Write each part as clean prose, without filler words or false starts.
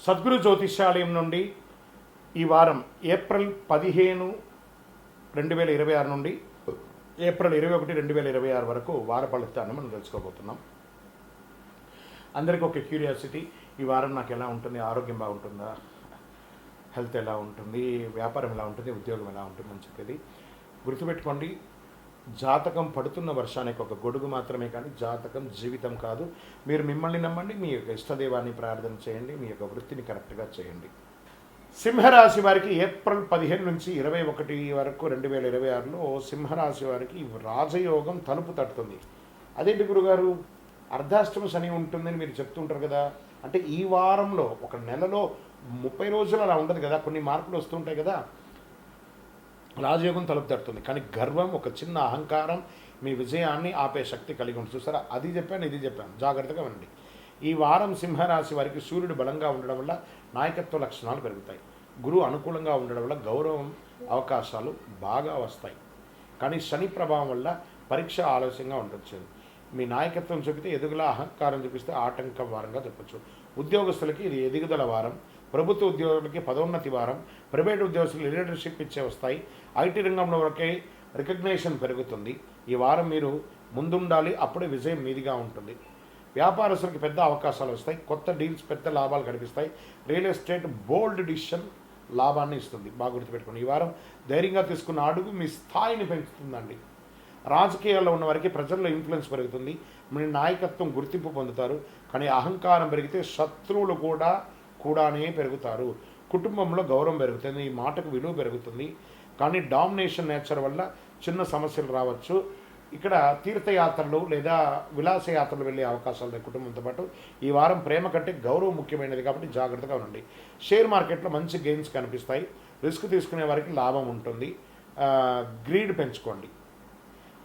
సద్గురు జ్యోతిష్యాలయం నుండి ఈ వారం ఏప్రిల్ 15, 2026 నుండి ఏప్రిల్ 21, 2026 వరకు వార ఫలితాన్ని మనం తెలుసుకోబోతున్నాం. అందరికీ ఒక క్యూరియాసిటీ, ఈ వారం నాకు ఎలా ఉంటుంది, ఆరోగ్యం బాగుంటుందా, హెల్త్ ఎలా ఉంటుంది, వ్యాపారం ఎలా ఉంటుంది, ఉద్యోగం ఎలా ఉంటుంది అని చెప్పేది గుర్తుపెట్టుకోండి. జాతకం పడుతున్న వర్షానికి ఒక గొడుగు మాత్రమే, కానీ జాతకం జీవితం కాదు. మీరు మిమ్మల్ని నమ్మండి, మీ యొక్క ఇష్టదైవాన్ని ప్రార్థన చేయండి, మీ యొక్క వృత్తిని కరెక్ట్గా చేయండి. సింహరాశి వారికి ఏప్రిల్ 15 నుంచి 21 వరకు 2026లో సింహరాశి వారికి రాజయోగం తలుపు తట్టుతుంది. అదేంటి గురుగారు, అర్ధాష్టమ శని ఉంటుందని మీరు చెప్తుంటారు కదా, అంటే ఈ వారంలో ఒక నెలలో 30 రోజులు అలా ఉండదు కదా, కొన్ని మార్పులు వస్తుంటాయి కదా. రాజయోగం తలుపు తడుతుంది, కానీ గర్వం, ఒక చిన్న అహంకారం మీ విజయాన్ని ఆపే శక్తి కలిగి ఉంటుంది. చూసారా, అది చెప్పాను ఇది చెప్పాను, జాగ్రత్తగా ఉండండి. ఈ వారం సింహరాశి వారికి సూర్యుడు బలంగా ఉండడం వల్ల నాయకత్వ లక్షణాలు పెరుగుతాయి. గురువు అనుకూలంగా ఉండడం వల్ల గౌరవం అవకాశాలు బాగా వస్తాయి. కానీ శని ప్రభావం వల్ల పరీక్ష ఆలస్యంగా ఉండొచ్చు. మీ నాయకత్వం చూపితే ఎదుగుల, అహంకారం చూపిస్తే ఆటంకం వారంగా చెప్పచ్చు. ఉద్యోగస్తులకి ఇది ఎదుగుదల వారం, ప్రభుత్వ ఉద్యోగులకి పదోన్నతి వారం, ప్రైవేట్ ఉద్యోగస్తులు లీడర్షిప్ ఇచ్చే వస్తాయి. ఐటీ రంగంలో వరకే రికగ్నేషన్ పెరుగుతుంది. ఈ వారం మీరు ముందుండాలి, అప్పుడే విజయం మీదిగా ఉంటుంది. వ్యాపారస్తులకి పెద్ద అవకాశాలు వస్తాయి, కొత్త డీల్స్, పెద్ద లాభాలు కనిపిస్తాయి. రియల్ ఎస్టేట్ బోల్డ్ డిసిషన్ లాభాన్ని ఇస్తుంది, బాగా గుర్తుపెట్టుకోండి. ఈ వారం ధైర్యంగా తీసుకున్న అడుగు మీ స్థాయిని పెంచుతుందండి. రాజకీయాల్లో ఉన్న వారికి ప్రజల్లో ఇన్ఫ్లుయెన్స్ పెరుగుతుంది, మీ నాయకత్వం గుర్తింపు పొందుతారు. కానీ అహంకారం పెరిగితే శత్రువులు కూడానే పెరుగుతారు. కుటుంబంలో గౌరవం పెరుగుతుంది, ఈ మాటకు విలువ పెరుగుతుంది. కానీ డామినేషన్ నేచర్ వల్ల చిన్న సమస్యలు రావచ్చు. ఇక్కడ తీర్థయాత్రలు లేదా విలాసయాత్రలు వెళ్ళే అవకాశాలు ఉన్నాయి కుటుంబంతో పాటు. ఈ వారం ప్రేమ కంటే గౌరవం ముఖ్యమైనది, కాబట్టి జాగ్రత్తగా ఉండండి. షేర్ మార్కెట్లో మంచి గెయిన్స్ కనిపిస్తాయి. రిస్క్ తీసుకునే వారికి లాభం ఉంటుంది. గ్రీడ్ పెంచుకోండి.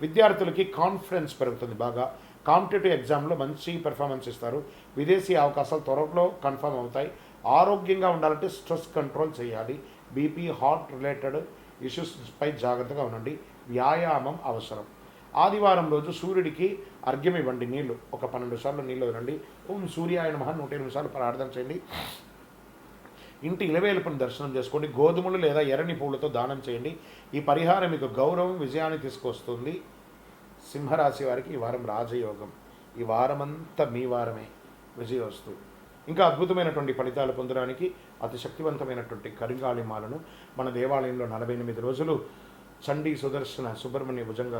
విద్యార్థులకి కాన్ఫిడెన్స్ పెరుగుతుంది బాగా. కాంపిటేటివ్ ఎగ్జామ్లో మంచి పెర్ఫార్మెన్స్ ఇస్తారు. విదేశీ అవకాశాలు త్వరలో కన్ఫర్మ్ అవుతాయి. ఆరోగ్యంగా ఉండాలంటే స్ట్రెస్ కంట్రోల్ చేయాలి. బీపీ, హార్ట్ రిలేటెడ్ ఇష్యూస్పై జాగ్రత్తగా ఉండండి. వ్యాయామం అవసరం. ఆదివారం రోజు సూర్యుడికి అర్ఘ్యం ఇవ్వండి. నీళ్లు ఒక 12 సార్లు నీళ్ళు వదలండి. ఓం సూర్యాయ నమః 108 సార్లు ప్రార్థన చేయండి. ఇంటి ఇలవేలుపుని దర్శనం చేసుకోండి. గోధుమలు లేదా ఎర్రని పువ్వులతో దానం చేయండి. ఈ పరిహారం మీకు గౌరవం, విజయాన్ని తీసుకొస్తుంది. సింహరాశి వారికి ఈ వారం రాజయోగం. ఈ వారమంతా మీ వారమే, విజయోస్తు. ఇంకా అద్భుతమైనటువంటి ఫలితాలు పొందడానికి అతి శక్తివంతమైనటువంటి కరింగాళి మాలను మన దేవాలయంలో 48 రోజులు చండీ సుదర్శన సుబ్రహ్మణ్య భుజంగ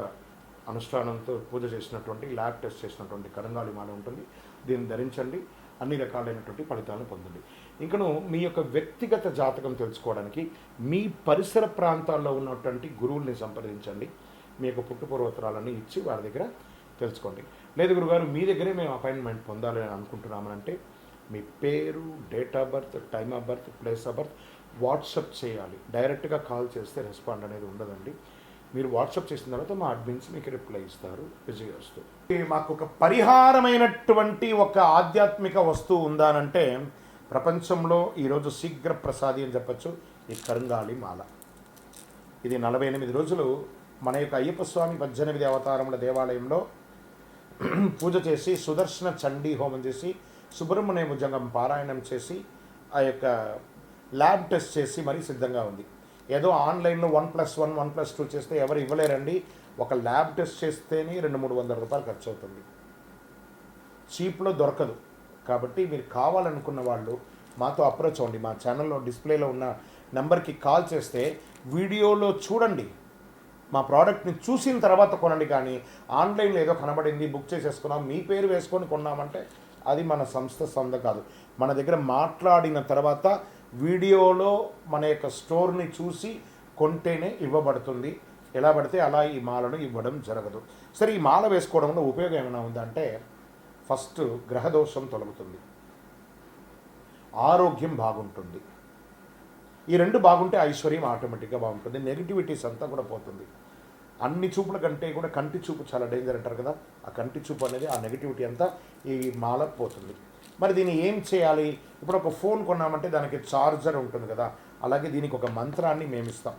అనుష్ఠానంతో పూజ చేసినటువంటి, ల్యాబ్ టెస్ట్ చేసినటువంటి కరంగాళి మాల ఉంటుంది. దీన్ని ధరించండి, అన్ని రకాలైనటువంటి ఫలితాలను పొందండి. ఇంకను మీ యొక్క వ్యక్తిగత జాతకం తెలుసుకోవడానికి మీ పరిసర ప్రాంతాల్లో ఉన్నటువంటి గురువుల్ని సంప్రదించండి. మీ యొక్క పుట్టుపూర్వోత్తరాలన్నీ ఇచ్చి వారి దగ్గర తెలుసుకోండి. లేదు గురుగారు, మీ దగ్గరే మేము అపాయింట్మెంట్ పొందాలి అని అనుకుంటున్నామనంటే మీ పేరు, date of birth, time of birth, place of birth WhatsApp చేయాలి. డైరెక్ట్గా కాల్ చేస్తే రెస్పాండ్ అనేది ఉండదండి. మీరు వాట్సాప్ చేసిన తర్వాత మా అడ్మిన్స్ మీకు రిప్లై ఇస్తారు. విజయోస్తు. మాకు ఒక పరిహారమైనటువంటి ఒక ఆధ్యాత్మిక వస్తువు ఉందానంటే ప్రపంచంలో ఈరోజు శీఘ్ర ప్రసాది అని చెప్పచ్చు, ఈ కరంగాళి మాల. ఇది 48 రోజులు మన యొక్క అయ్యప్ప స్వామి 18 అవతారముల దేవాలయంలో పూజ చేసి, సుదర్శన చండీ హోమం చేసి, సుబ్రహ్మణ్య భుజంగం పారాయణం చేసి, ఆ యొక్క ల్యాబ్ టెస్ట్ చేసి మరీ సిద్ధంగా ఉంది. ఏదో ఆన్లైన్లో 1+1, 1+2 చేస్తే ఎవరు ఇవ్వలేరండి. ఒక ల్యాబ్ టెస్ట్ చేస్తేనే 200-300 రూపాయలు ఖర్చు అవుతుంది. చీప్లో దొరకదు. కాబట్టి మీరు కావాలనుకున్న వాళ్ళు మాతో అప్రోచ్ అవ్వండి. మా ఛానల్లో డిస్ప్లేలో ఉన్న నెంబర్కి కాల్ చేస్తే వీడియోలో చూడండి, మా ప్రోడక్ట్ని చూసిన తర్వాత కొనండి. కానీ ఆన్లైన్లో ఏదో కనబడింది, బుక్ చేసేసుకున్నాం, మీ పేరు వేసుకొని కొన్నామంటే అది మన సంస్థ సొంత కాదు. మన దగ్గర మాట్లాడిన తర్వాత వీడియోలో మన యొక్క స్టోర్ని చూసి కొంటేనే ఇవ్వబడుతుంది. ఎలా పడితే అలా ఈ మాలను ఇవ్వడం జరగదు. సరే, ఈ మాల వేసుకోవడంలో ఉపయోగం ఏమైనా ఉందంటే, ఫస్ట్ గ్రహదోషం తొలగుతుంది, ఆరోగ్యం బాగుంటుంది. ఈ రెండు బాగుంటే ఐశ్వర్యం ఆటోమేటిక్గా బాగుంటుంది. నెగిటివిటీస్ అంతా కూడా పోతుంది. అన్ని చూపుల కంటే కూడా కంటి చూపు చాలా డేంజర్ అంటారు కదా, ఆ కంటి చూపు అనేది, ఆ నెగిటివిటీ అంతా ఈ మాల పోతుంది. మరి దీన్ని ఏం చేయాలి? ఇప్పుడు ఒక ఫోన్ కొన్నామంటే దానికి ఛార్జర్ ఉంటుంది కదా, అలాగే దీనికి ఒక మంత్రాన్ని మేము ఇస్తాం.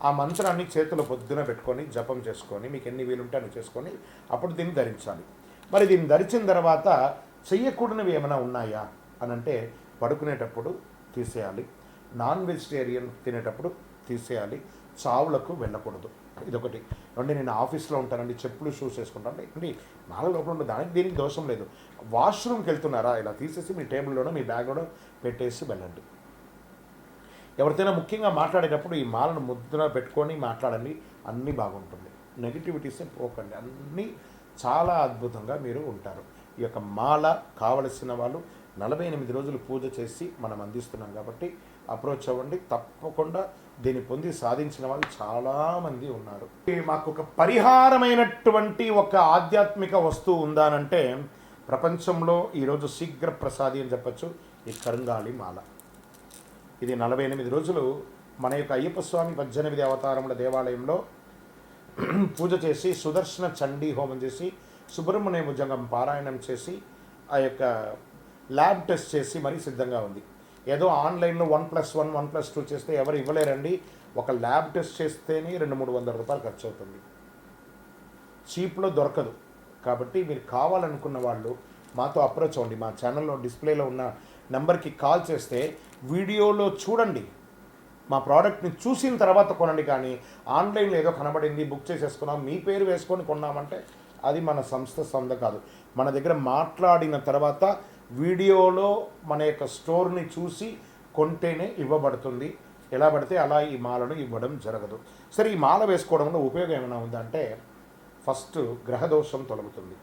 ఆ మంత్రాన్ని చేతిలో పొద్దున పెట్టుకొని జపం చేసుకొని, మీకు ఎన్ని వీలుంటే అన్ని చేసుకొని అప్పుడు దీన్ని ధరించాలి. మరి దీన్ని ధరించిన తర్వాత చెయ్యకూడనివి ఏమైనా ఉన్నాయా అని అంటే, పడుకునేటప్పుడు తీసేయాలి, నాన్ వెజిటేరియన్ తినేటప్పుడు తీసేయాలి, చావులకు వెళ్ళకూడదు. ఇదొకటి. అంటే నేను ఆఫీస్లో ఉంటానండి, చెప్పులు షూస్ వేసుకుంటాను అండి, నాలుగు లోపల ఉంటుంది, దానికి దీనికి దోషం లేదు. వాష్రూమ్కి వెళ్తున్నారా, ఇలా తీసేసి మీ టేబుల్లోనో మీ బ్యాగ్లోనో పెట్టేసి వెళ్ళండి. ఎవరితోనైనా ముఖ్యంగా మాట్లాడేటప్పుడు ఈ మాలను ముద్ర పెట్టుకొని మాట్లాడండి, అన్నీ బాగుంటుంది. నెగిటివిటీస్ని పోకండి, అన్నీ చాలా అద్భుతంగా మీరు ఉంటారు. ఈ యొక్క మాల కావలసిన వాళ్ళు 48 రోజులు పూజ చేసి మనం అందిస్తున్నాం కాబట్టి అప్రోచ్ అవ్వండి. తప్పకుండా దీన్ని పొంది సాధించిన వాళ్ళు చాలామంది ఉన్నారు. మాకు ఒక పరిహారమైనటువంటి ఒక ఆధ్యాత్మిక వస్తువు ఉందానంటే ప్రపంచంలో ఈరోజు శీఘ్ర ప్రసాది అని చెప్పచ్చు, ఈ కరుంగాళి మాల. ఇది 48 రోజులు మన యొక్క అయ్యప్ప స్వామి 18 అవతారముల దేవాలయంలో పూజ చేసి సుదర్శన చండీ హోమం చేసి సుబ్రహ్మణ్య భుజంగం పారాయణం చేసి ఆ యొక్క ల్యాబ్ టెస్ట్ చేసి మరీ సిద్ధంగా ఉంది. ఏదో ఆన్లైన్లో 1+1 1+2 చేస్తే ఎవరు ఇవ్వలేరండి. ఒక ల్యాబ్ టెస్ట్ చేస్తేనే 200-300 రూపాయలు ఖర్చు అవుతుంది, చీప్లో దొరకదు. కాబట్టి మీరు కావాలనుకున్న వాళ్ళు మాతో అప్రోచ్ అవ్వండి. మా ఛానల్లో డిస్ప్లేలో ఉన్న నెంబర్కి కాల్ చేస్తే వీడియోలో చూడండి, మా ప్రోడక్ట్ని చూసిన తర్వాత కొనండి. కానీ ఆన్లైన్లో ఏదో కనబడింది బుక్ చేసేసుకున్నాం మీ పేరు వేసుకొని కొన్నామంటే అది మన సంస్థ సొంత కాదు. మన దగ్గర మాట్లాడిన తర్వాత వీడియోలో మన యొక్క స్టోర్ని చూసి కొంటేనే ఇవ్వబడుతుంది. ఎలా పడితే అలా ఈ మాలను ఇవ్వడం జరగదు. సరే, ఈ మాల వేసుకోవడంలో ఉపయోగం ఏమైనా ఉందంటే ఫస్ట్ గ్రహదోషం తొలగుతుంది,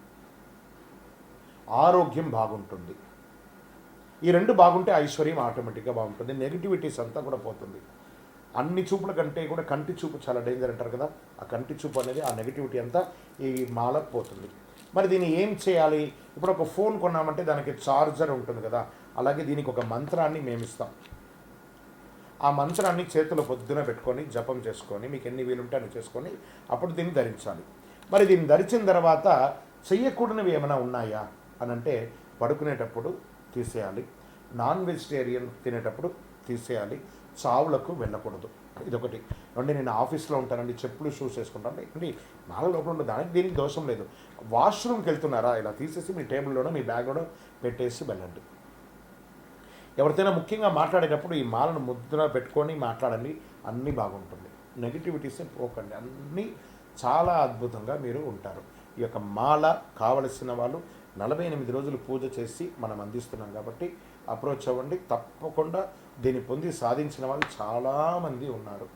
ఆరోగ్యం బాగుంటుంది. ఈ రెండు బాగుంటే ఐశ్వర్యం ఆటోమేటిక్గా బాగుంటుంది, నెగిటివిటీస్ అంతా కూడా పోతుంది. అన్ని చూపుల కంటే కూడా కంటి చూపు చాలా డేంజర్ అంటారు కదా, ఆ కంటి చూపు అనేది ఆ నెగిటివిటీ అంతా ఈ మాల పోతుంది. మరి దీన్ని ఏం చేయాలి? ఇప్పుడు ఒక ఫోన్ కొన్నామంటే దానికి చార్జర్ ఉంటుంది కదా, అలాగే దీనికి ఒక మంత్రాన్ని మేము ఇస్తాం. ఆ మంత్రాన్ని చేతిలో పొద్దున పెట్టుకొని జపం చేసుకొని మీకు ఎన్ని వీలుంటే అన్ని చేసుకొని అప్పుడు దీన్ని ధరించాలి. మరి దీన్ని ధరించిన తర్వాత చెయ్యకూడనివి ఏమైనా ఉన్నాయా అని అంటే పడుకునేటప్పుడు తీసేయాలి, నాన్ వెజిటేరియన్ తినేటప్పుడు తీసేయాలి, చావులకు వెళ్ళకూడదు. ఇదొకటి. అంటే నేను ఆఫీస్లో ఉంటానండి, చెప్పులు షూస్ వేసుకుంటాను అండి, నాలుగు లోపల ఉంటుంది, దానికి దీనికి దోషం లేదు. వాష్రూమ్కి వెళ్తున్నారా, ఇలా తీసేసి మీ టేబుల్లోనో మీ బ్యాగ్లోనో పెట్టేసి వెళ్ళండి. ఎవరితోనైనా ముఖ్యంగా మాట్లాడేటప్పుడు ఈ మాలను ముద్ర పెట్టుకొని మాట్లాడండి, అన్నీ బాగుంటుంది. నెగిటివిటీస్ని పోకండి, అన్నీ చాలా అద్భుతంగా మీరు ఉంటారు. ఈ యొక్క మాల కావలసిన వాళ్ళు 48 రోజులు పూజ చేసి మనం అందిస్తున్నాం కాబట్టి అప్రోచ్ అవ్వండి. తప్పకుండా దీన్ని పొంది సాధించిన వాళ్ళు చాలామంది ఉన్నారు.